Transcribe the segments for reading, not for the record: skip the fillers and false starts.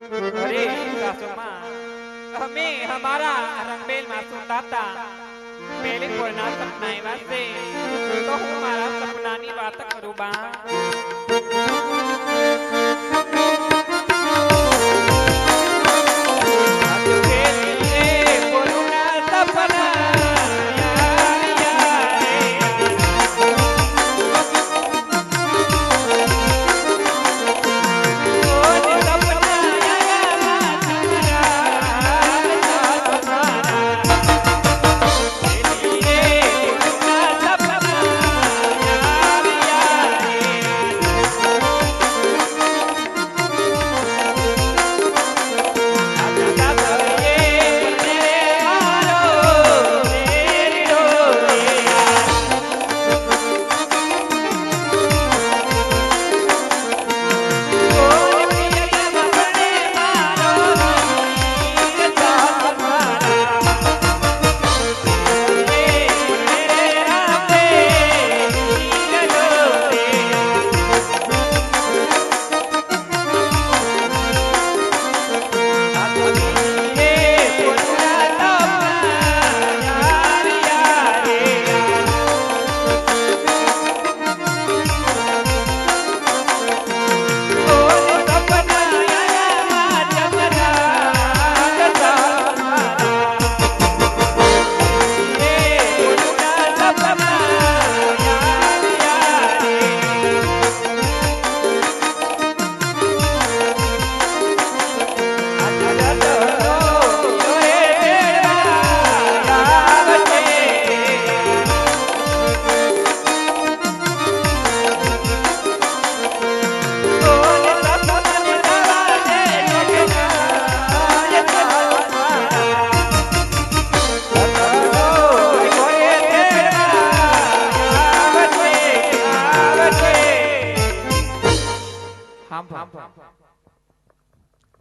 अरे सासू माँ, हमें हमारा रंगमेल में सुनता था पहले कोना सपना एवा से तो हूँ मारा सपना नी बात करूँ बा आजू के लिए कोना सपना यार यार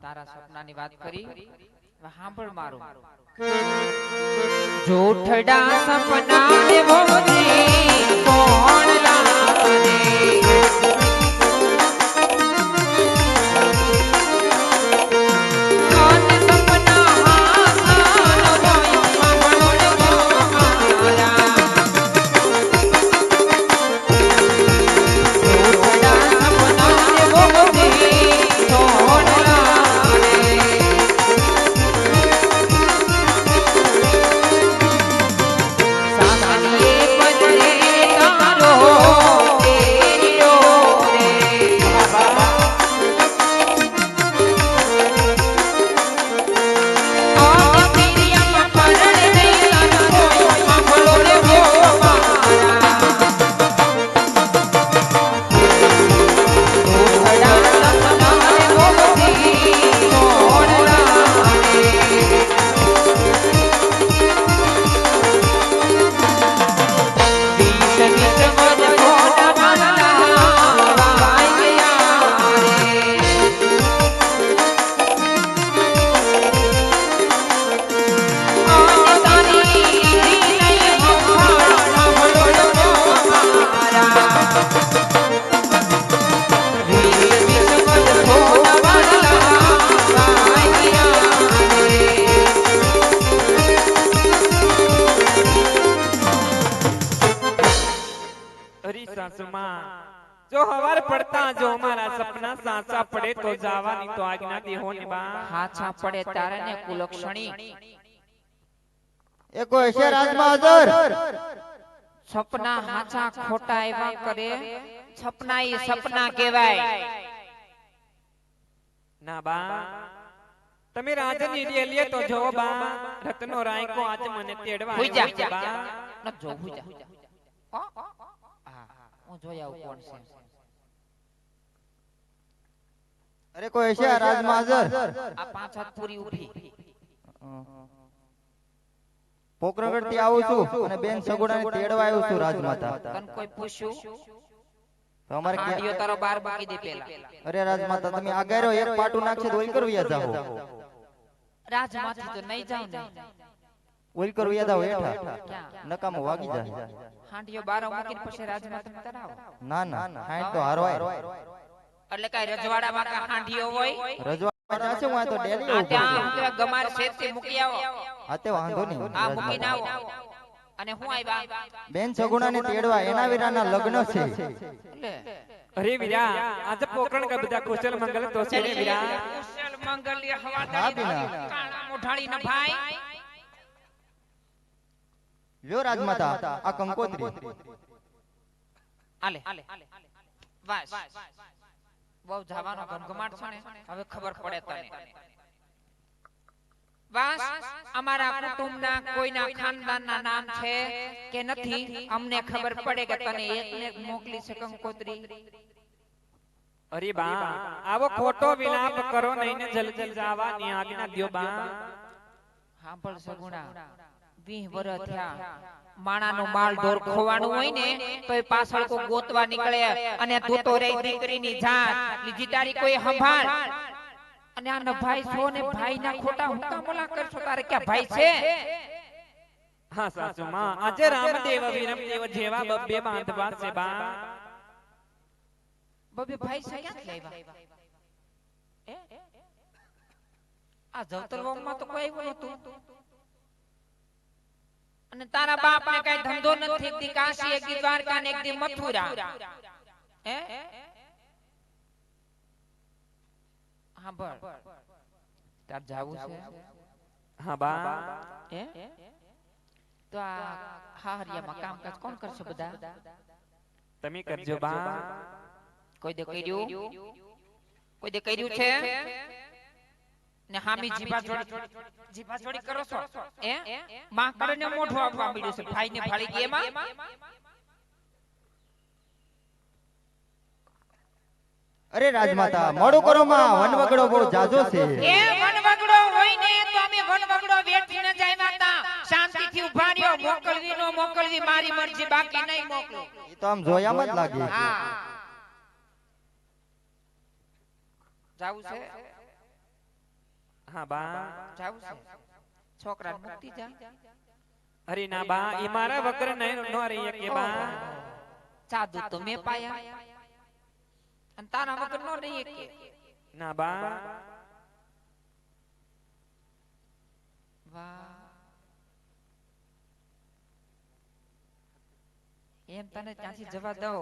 તારા સપનાની વાત કરી સાંભળ મારું જોઠડા સપના દેવોજી કોણ લાવે जो हवार पड़ता जो हमारा सपना साचा पड़े तो जावानी तो आज्ञा दे होने बा हाचा पड़े तारे ने कुलक्षणी एको ऐसे राजमाजर सपना हाचा खोटा एवा करे सपना ये सपना कहेवाय ना बा તમે રાજની રેલીએ તો જો બા રત્નો રાય કો આજ મને તેડવા હુઈ જા આવ્યો બા ન જો હુઈ જા હા હું જોયા કોણ છે अरे कोई ऐसे राजमाजर આ પાંચ હાથ પૂરી ઉભી પોકરગઢ થી આવું છું અને બેન સગુડાને તેડવા આવ્યો છું રાજમાતા તન કોઈ પૂછ્યું તો અમારે આડિયો તારો બાર બાકી દે પેલા અરે રાજમાતા તમે આગળ રહ્યો એક પાટું નાખશે તો ઓલ કરવિયા જાઓ રાજમાંથી તો નહીં જાવ ને ઓલ કરવિયા જાઓ હેઠા નકામો વાગી જાય હાંડિયો બારો મૂકીને પછી રાજમાતા તરાવ ના ના હાઈટ તો હારવાય એટલે કઈ રજવાડામાં કા હાંડિયો હોય રજવા જાશે હું આ તો ડેલી આ ત્યાં હું કે ગમાર શેરથી મૂકી આવો આ તે વાંધો નહીં આ મૂકીને આવો અને હું આવ્યા બેન સગુણાને તેડવા એના વીરાના લગ્ન છે લે અરે વીરા આજે પોકરણ કા બધા કુશલ મંગલ તો છે રે વીરા કુશલ મંગલ્ય હા, હવાદારી બીના. કાળા મોઢાળી ના ભાઈ લ્યો રાજમાતા આ કંકોત્રી આલે વાસ બહુ જવાનો ગમગમાટ છે ને હવે ખબર પડે તને વાસ અમારા કુટુંબના કોઈના ખાનદાનના નામ છે કે નથી અમને ખબર પડે કે તને એકને મોકલી છે કંકોત્રી અરે બા આવો ખોટો વિલાપ કરો નહીં ને જલ્દી જવાની આજ્ઞા દ્યો બા સાંભળ સગુણા 20 વર્ષ થયા માણાનો માલ ઢોર ખોવાનું હોય ને તો એ પાછળ કો ગોતવા નીકળે અને તું તો રે દીકરીની જાત લીજી તારી કોઈ સંભાળ અને આ નભાઈ છો ને ભાઈના ખોટા હુકા મોલા કરશો તારે ક્યાં ભાઈ છે હા સાસુ માં આજે રામદેવ વિરમદેવ જેવા બબ્બે બાંધવા છે બા બબે ભાઈ છે ક્યાંથી આવ્યા એ આ જવતરવામાં તો કોઈ આવ્યું નતું અને તારા બાપ ને કઈ ધંધો નથી એકદી કાશી એકદી દ્વારકા ને એકદી મથુરા હે હા બળ તાર જાવું છે હા બા હે તો આ હાહરિયામાં કામકાજ કોણ કરશે બધા તમે કરજો બા કોઈ દે કર્યું છે ને હામી જીભા જોડી કરો છો હે માં કરીને મોઢું આપવા મળ્યું છે ભાઈ ને ફાળી ગઈ એમાં અરે રાજમાતા મોડું કરો માં વનવગડો બહુ જાજો છે એ વનવગડો હોય ને તો અમે વનવગડો બેઠી ન જાય માતા શાંતિથી ઉભા રહ્યો મોકલવી નો મોકલવી મારી મરજી બાકી નહીં મોકલો એ તો આમ જોયામાં જ લાગે હા જાવું છે હા બા જાવું છે છોકરાને મુક્તિ જા અરે ના બા ઈ મારા વગર નહીં નો રહી કે બા સાધુ તો મે પાયા અને તારા વગર નો રહી કે ના બા વાહ એમ તને ત્યાંથી જવા દઉં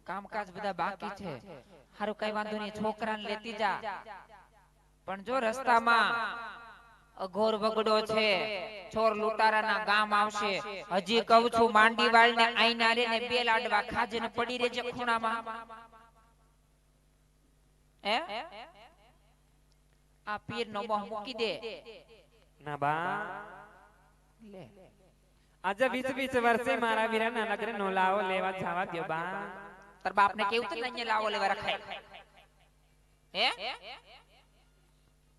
કામકાજ બધા બાકી છે હારું કઈ વાંધો નહીં છોકરાને લેતી જા પણ જો રસ્તામાં અઘોર વગડો છે ચોર લૂંટારાના ગામ આવશે હજી કહું છું માંડી વાળને આઈના રે ને બે લાડવા ખાજે ને પડી રેજે ખૂણામાં હે આ પીર નો મોહ મૂકી દે ના બા લે આજે 20 વર્ષે મારા વીરાના લગ્ન નો લાવો લેવા જવા દ્યો બા તાર બાપને કેવું તો અહીંયા લાવો લેવા રખાય હે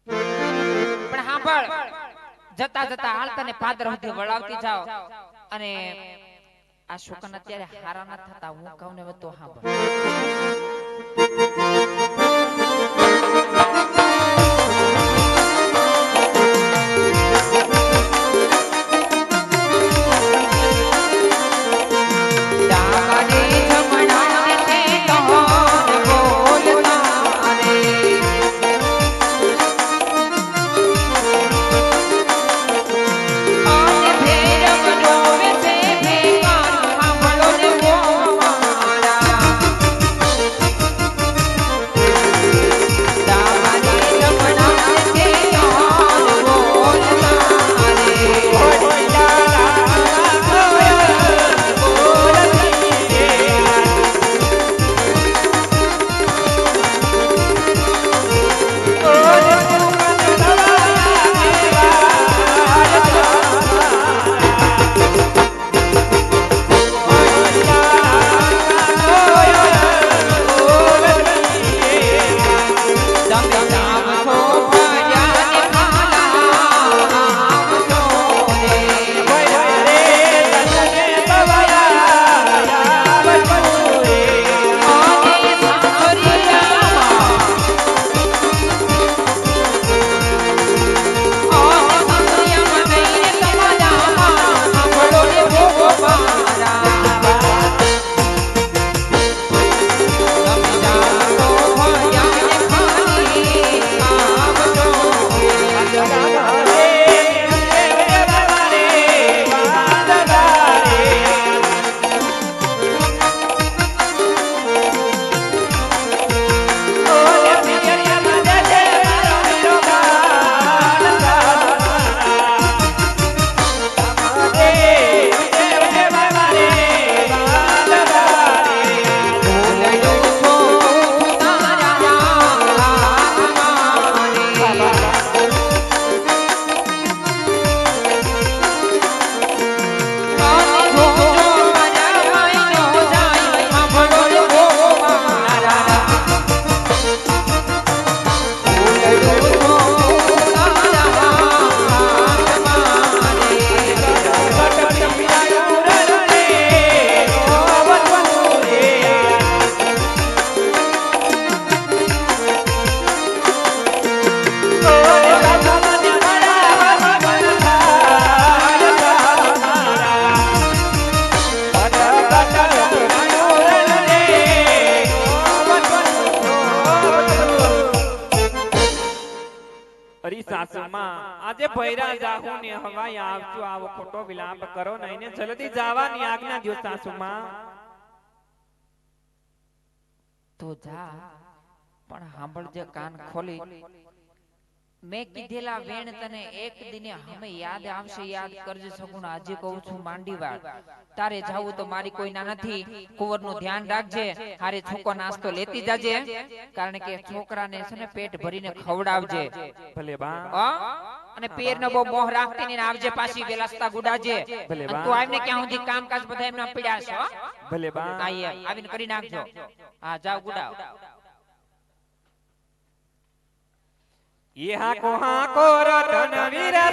પણ સાંભળ જતા જતા હાલ તને પાદર સુધી વળાવતી જાવ અને આ શુકન અત્યારે હારા ના થતા હું કહું ને તો સાંભળ વળી સાસુમાં આજે ભૈરા જાહુ ને હવાય આવજો આવો ખોટો વિલાપ કરો નહીં ને જલ્દી જવાની આજ્ઞા દ્યો સાસુમાં. તો જા, પણ સાંભળજે કાન ખોલી. મેં કીધેલા વેણ તને એક દિને હમે યાદ આવશે, યાદ કરજે સગુણા. આજે કહું છું માંડી વાર, તારે જાવું તો મારી કોઈના નથી. કુંવરનું ધ્યાન રાખજે, હારે છૂકો નાસ્તો લેતી જાજે, કારણ કે છોકરાને છે ને પેટ ભરીને ખવડાવજે. ભલે બા. અને પેરનો બહુ મોહ રાખતી ને આવજે પાછી વેલાસ્તા ગુડાજે. ભલે બા. તું આવીને ક્યાં સુધી કામકાજ બધા એમના પીડ્યા છે. ભલે બા. આવીને કરી નાખજો. હા જાવ ગુડાવ. ये हाको रतन वीरदा